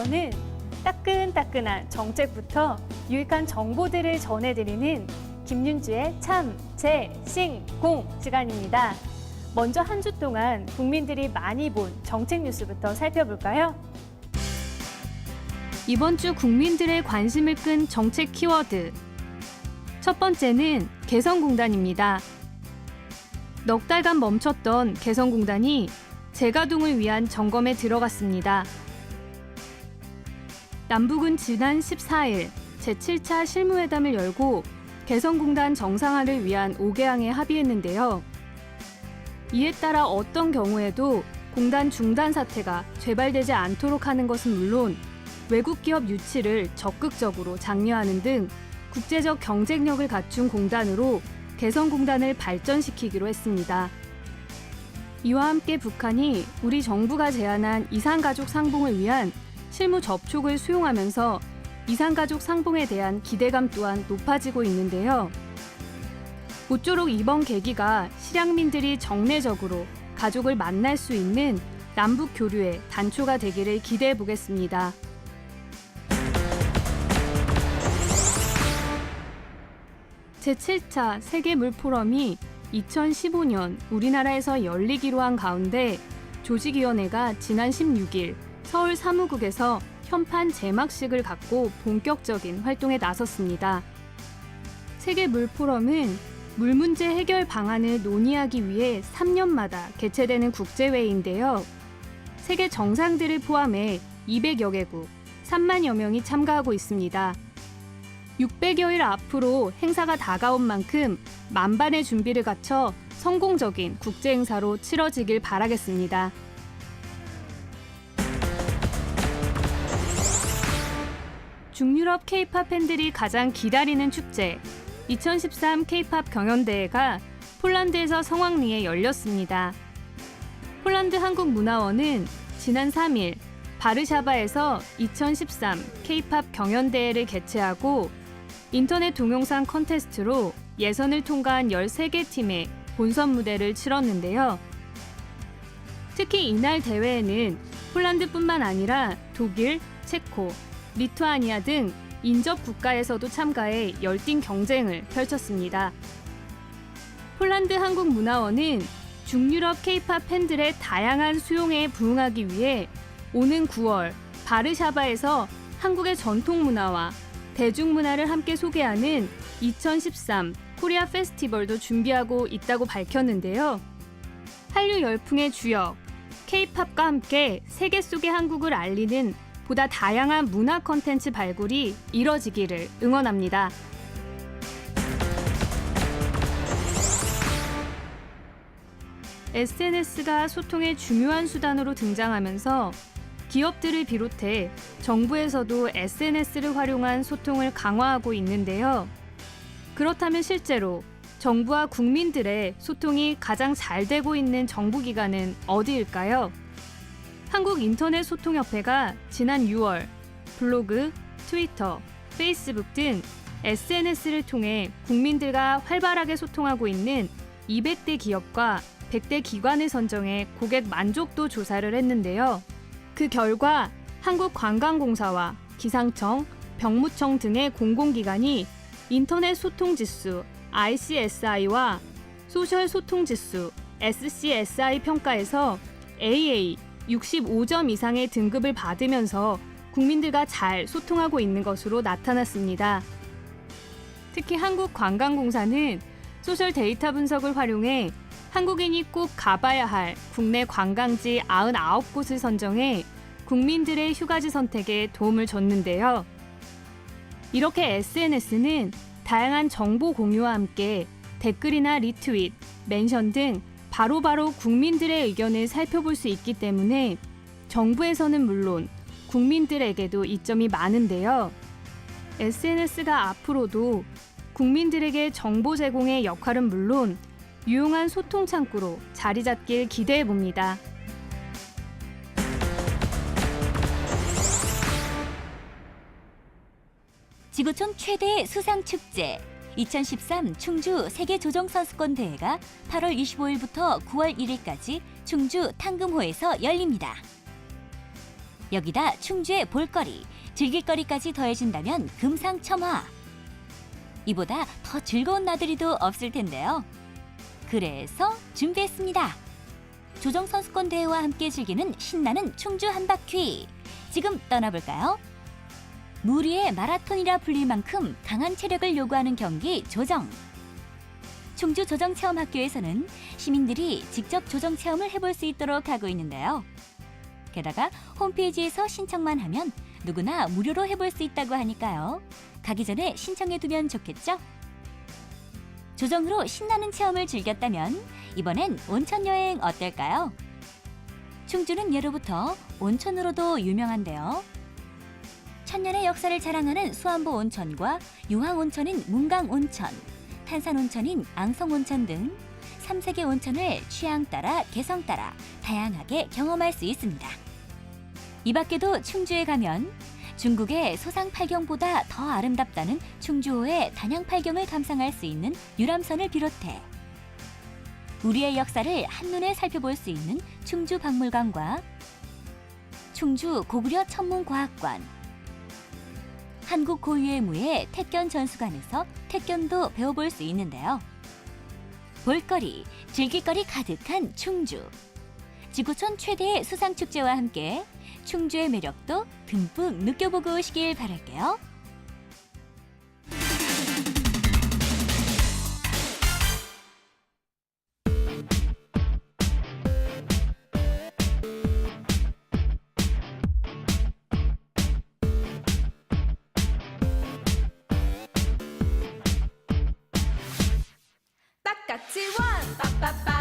시간에서는 따끈따끈한 정책부터 유익한 정보들을 전해드리는 김윤주의 참, 제, 싱, 공 시간입니다. 먼저 한 주 동안 국민들이 많이 본 정책 뉴스부터 살펴볼까요? 이번 주 국민들의 관심을 끈 정책 키워드. 첫 번째는 개성공단입니다. 넉 달간 멈췄던 개성공단이 재가동을 위한 점검에 들어갔습니다. 남북은 지난 14일 제7차 실무회담을 열고 개성공단 정상화를 위한 5개항에 합의했는데요. 이에 따라 어떤 경우에도 공단 중단 사태가 재발되지 않도록 하는 것은 물론 외국 기업 유치를 적극적으로 장려하는 등 국제적 경쟁력을 갖춘 공단으로 개성공단을 발전시키기로 했습니다. 이와 함께 북한이 우리 정부가 제안한 이산가족 상봉을 위한 실무 접촉을 수용하면서 이산가족 상봉에 대한 기대감 또한 높아지고 있는데요. 모쪼록 이번 계기가 실향민들이 정례적으로 가족을 만날 수 있는 남북 교류의 단초가 되기를 기대해 보겠습니다. 제7차 세계물포럼이 2015년 우리나라에서 열리기로 한 가운데 조직위원회가 지난 16일 서울 사무국에서 현판 제막식을 갖고 본격적인 활동에 나섰습니다. 세계물포럼은 물 문제 해결 방안을 논의하기 위해 3년마다 개최되는 국제회의인데요. 세계 정상들을 포함해 200여 개국, 3만여 명이 참가하고 있습니다. 600여일 앞으로 행사가 다가온 만큼 만반의 준비를 갖춰 성공적인 국제 행사로 치러지길 바라겠습니다. 중유럽 K-팝 팬들이 가장 기다리는 축제 2013 K-팝 경연대회가 폴란드에서 성황리에 열렸습니다. 폴란드 한국문화원은 지난 3일 바르샤바에서 2013 K-팝 경연대회를 개최하고 인터넷 동영상 컨테스트로 예선을 통과한 13개 팀의 본선 무대를 치렀는데요. 특히 이날 대회에는 폴란드뿐만 아니라 독일, 체코, 리투아니아 등 인접 국가에서도 참가해 열띤 경쟁을 펼쳤습니다. 폴란드 한국문화원은 중유럽 K-팝 팬들의 다양한 수용에 부응하기 위해 오는 9월 바르샤바에서 한국의 전통 문화와 대중문화를 함께 소개하는 2013 코리아 페스티벌도 준비하고 있다고 밝혔는데요. 한류 열풍의 주역 K-팝과 함께 세계 속의 한국을 알리는 보다 다양한 문화 콘텐츠 발굴이 이뤄지기를 응원합니다. SNS가 소통의 중요한 수단으로 등장하면서 기업들을 비롯해 정부에서도 SNS를 활용한 소통을 강화하고 있는데요. 그렇다면 실제로 정부와 국민들의 소통이 가장 잘 되고 있는 정부기관은 어디일까요? 한국인터넷소통협회가 지난 6월 블로그, 트위터, 페이스북 등 SNS를 통해 국민들과 활발하게 소통하고 있는 200대 기업과 100대 기관을 선정해 고객 만족도 조사를 했는데요. 그 결과 한국관광공사와 기상청, 병무청 등의 공공기관이 인터넷 소통지수 ICSI와 소셜 소통지수 SCSI 평가에서 AA 65점 이상의 등급을 받으면서 국민들과 잘 소통하고 있는 것으로 나타났습니다. 특히 한국관광공사는 소셜 데이터 분석을 활용해 한국인이 꼭 가봐야 할 국내 관광지 99곳을 선정해 국민들의 휴가지 선택에 도움을 줬는데요. 이렇게 SNS는 다양한 정보 공유와 함께 댓글이나 리트윗, 멘션 등 바로바로 국민들의 의견을 살펴볼 수 있기 때문에 정부에서는 물론 국민들에게도 이점이 많은데요. SNS가 앞으로도 국민들에게 정보 제공의 역할은 물론 유용한 소통 창구로 자리 잡길 기대해 봅니다. 지구촌 최대의 수상축제 2013 충주 세계조정선수권대회가 8월 25일부터 9월 1일까지 충주 탕금호에서 열립니다. 여기다 충주의 볼거리, 즐길거리까지 더해진다면 금상첨화. 이보다 더 즐거운 나들이도 없을 텐데요. 그래서 준비했습니다. 조정선수권 대회와 함께 즐기는 신나는 충주 한바퀴. 지금 떠나볼까요? 무리의 마라톤이라 불릴 만큼 강한 체력을 요구하는 경기 조정. 충주 조정체험학교에서는 시민들이 직접 조정 체험을 해볼 수 있도록 하고 있는데요. 게다가 홈페이지에서 신청만 하면 누구나 무료로 해볼 수 있다고 하니까요. 가기 전에 신청해두면 좋겠죠? 조정으로 신나는 체험을 즐겼다면 이번엔 온천 여행 어떨까요? 충주는 예로부터 온천으로도 유명한데요. 천년의 역사를 자랑하는 수안보 온천과 유황 온천인 문강 온천, 탄산 온천인 앙성 온천 등 3세계 온천을 취향 따라 개성 따라 다양하게 경험할 수 있습니다. 이 밖에도 충주에 가면 중국의 소상팔경보다 더 아름답다는 충주호의 단양팔경을 감상할 수 있는 유람선을 비롯해 우리의 역사를 한눈에 살펴볼 수 있는 충주박물관과 충주 고구려 천문과학관, 한국 고유의 무예 택견 전수관에서 택견도 배워볼 수 있는데요. 볼거리, 즐길거리 가득한 충주. 지구촌 최대의 수상축제와 함께 충주의 매력도 듬뿍 느껴보고 오시길 바랄게요. 똑같이 원, 빠빠빠.